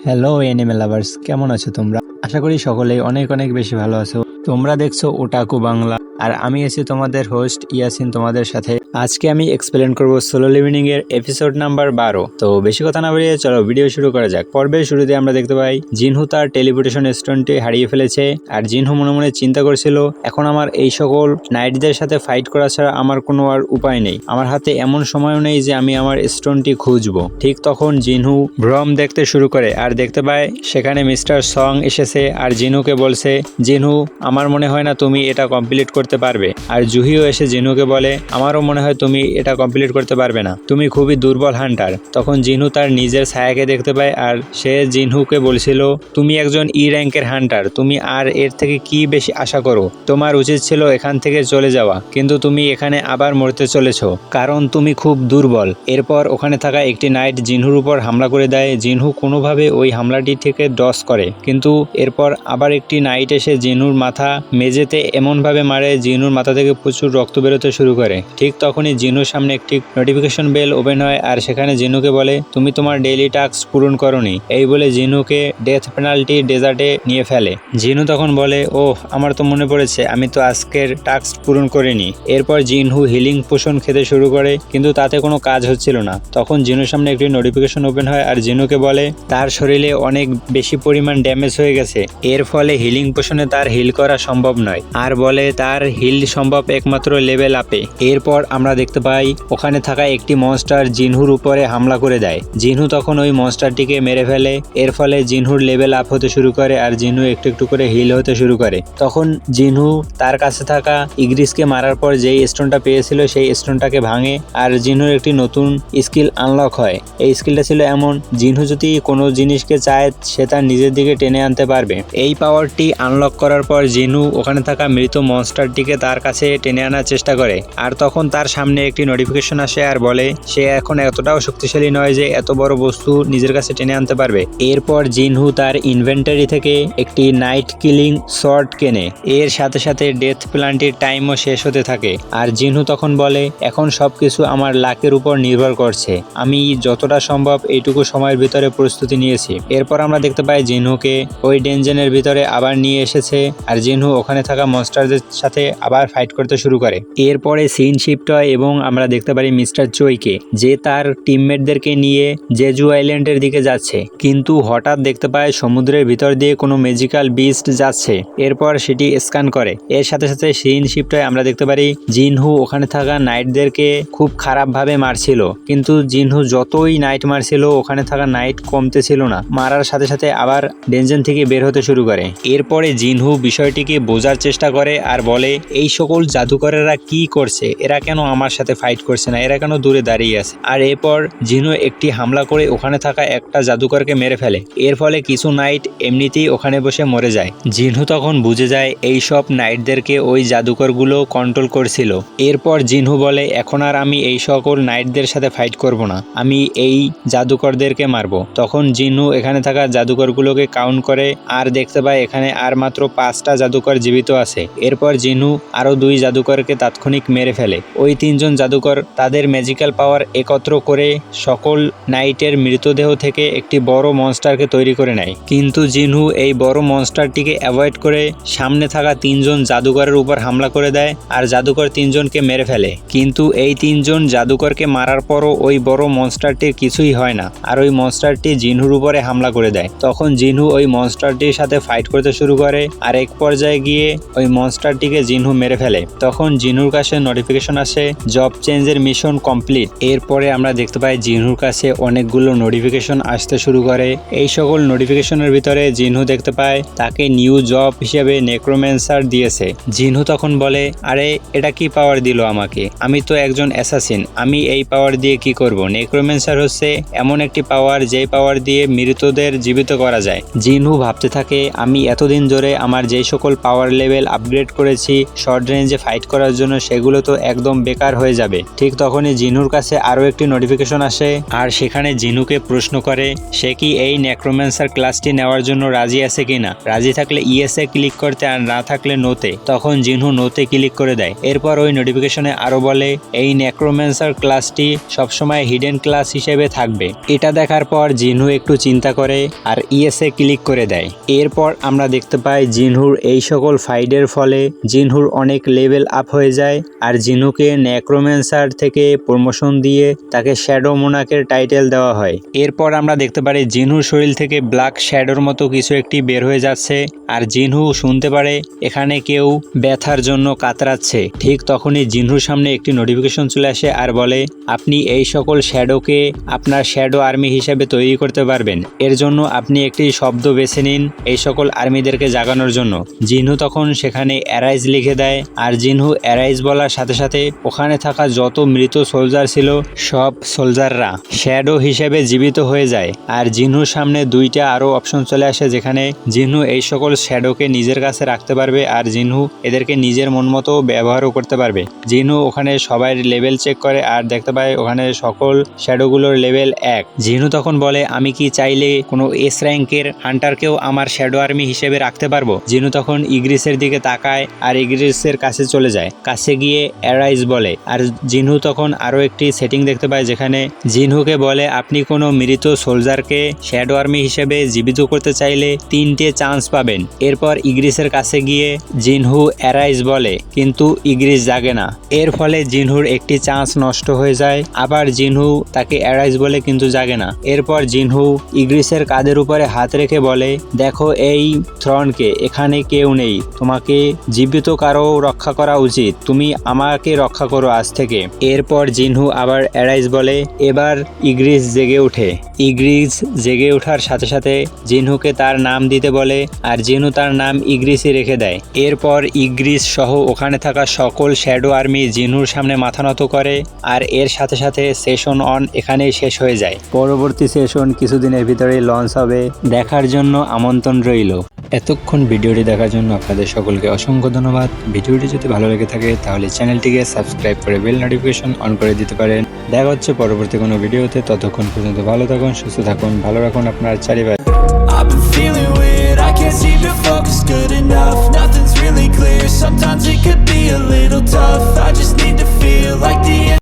Hello anime lovers, কেমন আছো তোমরা? আশা করি সকলেই অনেক অনেক বেশি ভালো আছো। তোমরা দেখছো ওটাকু বাংলা, আর আমি আছি তোমাদের হোস্ট ইয়াসিন তোমাদের সাথে। আজকে আমি এক্সপ্লেন করব সোলো লিভিং এর এপিসোড নাম্বার 12। তো বেশি কথা না বাড়িয়ে চলো ভিডিও শুরু করা যাক। পর্বের শুরুতে আমরা দেখতে পাই জিনহু তার টেলিপোর্টেশন স্টোনটি হারিয়ে ফেলেছে, আর জিনহু মনে মনে চিন্তা করছিল, এখন আমার এই সকল নাইটদের সাথে ফাইট করা ছাড়া আমার কোনো আর উপায় নেই। আমার হাতে এমন সময়ও নেই যে আমি আমার স্টোনটি খুঁজবো। ঠিক তখন জিনহু ভ্রম দেখতে শুরু করে আর দেখতে পায় সেখানে মিস্টার সং এসেছে আর জিনুকে বলছে, জিনহু আমার মনে হয় না তুমি এটা কমপ্লিট করতে পারবে। আর জুহিও এসে জিনুকে বলে, আমারও মনে হয় তুমি এটা কমপ্লিট করতে পারবে না, তুমি খুবই দুর্বল হান্টার। তখন জিনহু তার নিজের ছায়াকে দেখতে পায় আর সে জিনহুকে বলছিল, তুমি একজন ই র্যাঙ্কের হান্টার, তুমি আর এর থেকে কি বেশি আশা করো? তোমার উচিত ছিল এখান থেকে চলে যাওয়া, কিন্তু তুমি এখানে আবার মরতে চলেছ কারণ তুমি খুব দুর্বল। এরপর ওখানে থাকা একটি নাইট জিনহুর উপর হামলা করে দেয়। জিনহু কোনোভাবে ওই হামলাটি থেকে ডস করে, কিন্তু এরপর আবার একটি নাইট এসে জিনুর মাথা মেঝেতে এমনভাবে মারে জিনুর মাথা থেকে প্রচুর রক্ত বেরোতে শুরু করে। ঠিক তখনই জিনুর সামনে একটি নোটিফিকেশন বেল ওপেন হয় আর সেখানে জিনুকে বলে, তুমি তোমার ডেইলি টাস্ক পূরণ করনি। এই বলে জিনুকে ডেথ পেনাল্টি ডেজার্টে নিয়ে ফেলে। জিনু তখন বলে, ওহ আমার তো মনে পড়েছে, আমি তো আজকের টাস্ক পূরণ করিনি। এরপর জিনহু হিলিং পোশন খেতে শুরু করে, কিন্তু তাতে কোনো কাজ হচ্ছিল না। তখন জিনুর সামনে একটি নোটিফিকেশন ওপেন হয় আর জিনুকে বলে তার শরীরে অনেক বেশি পরিমাণ ড্যামেজ হয়ে গেছে, এর ফলে হিলিং পোশনে তার হিল করা সম্ভব নয়, আর বলে তার হিল সম্ভব একমাত্র লেভেল আপে। এরপর আমরা দেখতে পাই ওখানে থাকা একটি মনস্টার জিনহুর উপরে হামলা করে দেয়। জিনহু তখন ওই মনস্টারটিকে মেরে ফেলে, এর ফলে জিনহুর লেভেল আপ হতে শুরু করে আর জিনহু একটু একটু করে হিল হতে শুরু করে। তখন জিনহু তার কাছে থাকা ইগ্রিসকে মারার পর যেই স্টোনটা পেয়েছিল সেই স্টোনটাকে ভাঙে আর জিনহুর একটি নতুন স্কিল আনলক হয়। এই স্কিলটা ছিল এমন, জিনহু যদি কোনো জিনিসকে চায় সে তার নিজের দিকে টেনে আনতে পারবে। এই পাওয়ারটি আনলক করার পর জিনহু ওখানে থাকা মৃত মনস্টারটিকে তার কাছে টেনে আনার চেষ্টা করে, আর তখন তার সামনে একটি নোটিফিকেশন আসে আর বলে সে এখন এতটাও শক্তিশালী নয় যে এত বড় বস্তু নিজের কাছে টেনে আনতে পারবে। এরপর জিনহু তার ইনভেন্টারি থেকে একটি নাইট কিলিং শর্ট কেনে। এর সাথে সাথে ডেথ প্ল্যান্টির টাইমও শেষ হতে থাকে, আর জিনহু তখন বলে, এখন সবকিছু আমার লাকের উপর নির্ভর করছে, আমি যতটা সম্ভব এইটুকু সময়ের ভিতরে প্রস্তুতি নিয়েছি। এরপর আমরা দেখতে পাই জিনহুকে ওই ডেনজেনের ভিতরে আবার নিয়ে এসেছে আর জিনহু ওখানে থাকা মনস্টারদের সাথে আবার ফাইট করতে শুরু করে। এরপরে সিন শিফট হয় এবং আমরা দেখতে পারি মিস্টার চোইকে, যে তার টিমমেটদেরকে নিয়ে জেজু আইল্যান্ডের দিকে যাচ্ছে, কিন্তু হঠাৎ দেখতে পায় সমুদ্রের ভিতর দিয়ে কোনো ম্যাজিক্যাল বিস্ট যাচ্ছে। এরপর সেটি স্ক্যান করে। এর সাথে সাথে সিন শিফট হয়, আমরা দেখতে পারি জিনহু ওখানে থাকা নাইটদেরকে খুব খারাপভাবে মারছিল, কিন্তু জিনহু যতই নাইট মারছিল ওখানে থাকা নাইট কমতেছিল না, মারার সাথে সাথে আবার ডেনজেন থেকে বের হতে শুরু করে। এরপরে জিনহু বিষয়টিকে বোঝার চেষ্টা করে আর বলে, এই সকল জাদুকরেরা কি করছে, এরা কেন আমার সাথে ফাইট করছে না, এরা কেন দূরে দাঁড়িয়ে আছে। আর এরপর জিনহু একটি হামলা করে ওখানে থাকা একটা জাদুকরকে মেরে ফেলে। এর ফলে কিছু নাইট এমনিতেই ওখানে বসে মরে যায়। জিনহু তখন বুঝে যায় এই সব নাইটদেরকে ওই জাদুকরগুলো কন্ট্রোল করছিল। এরপর জিনহু বলে, এখন আর আমি এই সকল নাইটদের সাথে ফাইট করব না, আমি এই জাদুকরদেরকে মারবো। তখন জিনহু এখানে থাকা জাদুকরগুলোকে কাউন্ট করে আর দেখতে পায় এখানে আর মাত্র 5টা জাদুকর জীবিত আছে। এরপর জিনহু আরো 2 জাদুকরকে তাৎক্ষণিক মেরে ফেলে। ওই 3জন জাদুকর তাদের ম্যাজিক্যাল পাওয়ার একত্র করে সকল নাইটের মৃতদেহ থেকে একটি বড় মনস্টারকে তৈরি করে নেয়, কিন্তু জিনহু এই বড় মনস্টারটিকে অ্যাভয়েড করে সামনে থাকা 3জন জাদুকরের উপর হামলা করে দেয় আর জাদুকর 3জনকে মেরে ফেলে। কিন্তু এই 3জন জাদুকরকে মারার পরও ওই বড় মনস্টারটির কিছুই হয় না, আর ওই মনস্টারটি জিনহুর উপরে হামলা করে দেয়। তখন জিনহু ওই মনস্টারটির সাথে ফাইট করতে শুরু করে আর এক পর্যায়ে গিয়ে ওই মনস্টারটিকে জিনহু মেরে ফেলে। তখন জিনহুর কাছে নোটিফিকেশন আসে, জব চেঞ্জের মিশন কমপ্লিট। এরপরে আমরা দেখতে পাই জিনহুর কাছে অনেকগুলো নোটিফিকেশন আসতে শুরু করে। এই সকল নোটিফিকেশনের ভিতরে জিনহু দেখতে পায় তাকে নিউ জব হিসেবে নেক্রোম্যান্সার দিয়েছে। জিনহু তখন বলে, আরে এটা কি পাওয়ার দিল আমাকে, আমি তো একজন অ্যাসাসিন, আমি এই পাওয়ার দিয়ে কি করব? নেক্রোম্যান্সার হচ্ছে এমন একটি পাওয়ার যে পাওয়ার দিয়ে মৃতদের জীবিত করা যায়। জিনহু ভাবতে থাকে, আমি এতদিন ধরে আমার যেই সকল পাওয়ার লেভেল আপগ্রেড করেছি শর্ট রেঞ্জে ফাইট করার জন্য, সেগুলো তো একদম বেকার হয়ে যাবে। ঠিক তখনই জিনুর কাছে আরো একটি নোটিফিকেশন আসে আর সেখানে জিনুকে প্রশ্ন করে সে কি এই নেক্রোম্যান্সার ক্লাসটি নেওয়ার জন্য রাজি আছে কিনা। রাজি থাকলে ইয়েসে ক্লিক করতে আর না থাকলে নোতে। তখন জিনহু নোতে ক্লিক করে দেয়। এরপর ওই নোটিফিকেশনে আরো বলে এই নেক্রোম্যান্সার ক্লাসটি সবসময় হিডেন ক্লাস হিসেবে থাকবে। এটা দেখার পর জিনহু একটু চিন্তা করে আর ইয়েসে ক্লিক করে দেয়। এরপর আমরা দেখতে পাই জিনহুর এই সকল ফাইটের ফলে জিনহুর অনেক লেভেল আপ হয়ে যায় আর জিনুকে নেক্রোম্যান্সার থেকে প্রমোশন দিয়ে তাকে শ্যাডো মোনাকের টাইটেল দেওয়া হয়। এরপর আমরা দেখতে পারি জিনহুর শরীর থেকে ব্ল্যাক শ্যাডোর মতো কিছু একটি বের হয়ে যাচ্ছে আর জিনহু শুনতে পারে এখানে কেউ ব্যথার জন্য কাতরাচ্ছে। ঠিক তখনই জিনহুর সামনে একটি নোটিফিকেশন চলে আসে আর বলে আপনি এই সকল শ্যাডোকে আপনার শ্যাডো আর্মি হিসেবে তৈরি করতে পারবেন। এর জন্য আপনি একটি শব্দ বেছে নিন এই সকল আর্মিদেরকে জাগানোর জন্য। জিনহু তখন সেখানে অ্যারাইজ লিখে দেয় আর জিনহু অ্যারাইজ বলার সাথে সাথে ওখানে থাকা যত মৃত সোলজার ছিল সব সোলজাররা শ্যাডো হিসেবে জীবিত হয়ে যায়। আর জিনহুর সামনে দুইটা আরো অপশন চলে আসে যেখানে জিনহু এই সকল শ্যাডোকে নিজের কাছে রাখতে পারবে আর জিনহু এদেরকে নিজের মন মতো ব্যবহারও করতে পারবে। জিনহু ওখানে সবাই লেভেল চেক করে আর দেখতে পায় ওখানে সকল শ্যাডোগুলোর লেভেল 1। জিনহু তখন বলে আমি কি চাইলে কোনো এস র্যাঙ্কের হান্টারকেও আমার শ্যাডো আর্মি হিসেবে রাখতে পারবো। জিনহু তখন ইগ্রিসের দিকে তাকায় আর ইগ্রিসের কাছে চলে যায়। কাছে গিয়ে অ্যারাইজ বলে আর জিনহু তখন আরো একটি সেটিং দেখতে পায় যেখানে জিনহুকে বলে আপনি কোনো মৃত সোলজারকে শ্যাডো আর্মি হিসেবে জীবিত করতে চাইলে 3টে চান্স পাবেন। এরপর ইগ্রিসের কাছে গিয়ে জিনহু অ্যারাইজ বলে কিন্তু ইগ্রিস জাগে না। এর ফলে জিনহুর একটি চান্স নষ্ট হয়ে যায়। আবার জিনহু তাকে অ্যারাইজ বলে কিন্তু জাগে না। এরপর জিনহু ইগ্রিসের কাঁধের উপরে হাত রেখে বলে দেখো এই থ্রনকে, এখানে কেউ নেই, তোমাকে জীবিত কারো রক্ষা করা উচিত, তুমি আমাকে রক্ষা করো আজ থেকে। এরপর জিনহু আবার অ্যারাইজ বলে এবার ইগ্রিস জেগে ওঠে। ইগ্রিস জেগে ওঠার সাথে সাথে জিনহুকে তার নাম দিতে বলে আর জিনহু তার নাম ইগ্রিসই রেখে দেয়। এরপর ইগ্রিস সহ ওখানে থাকা সকল শ্যাডো আর্মি জিনহুর সামনে মাথা নত করে আর এর সাথে সাথে সেশন অন এখানেই শেষ হয়ে যায়। পরবর্তী সেশন কিছুদিনের ভিতরেই লঞ্চ হবে, দেখার জন্য আমন্ত্রণ রইল। এতক্ষণ ভিডিওটি দেখার জন্য আপনাদের সকলকে অসংখ্য ধন্যবাদ। ভিডিওটি যদি ভালো লেগে থাকে তাহলে চ্যানেলটিকে সাবস্ক্রাইব করে বেল নোটিফিকেশন অন করে দিতে পারেন। দেখা হচ্ছে পরবর্তী কোনো ভিডিওতে। ততক্ষণ পর্যন্ত ভালো থাকুন, সুস্থ থাকুন, ভালো রাখুন আপনার চারিপাশে।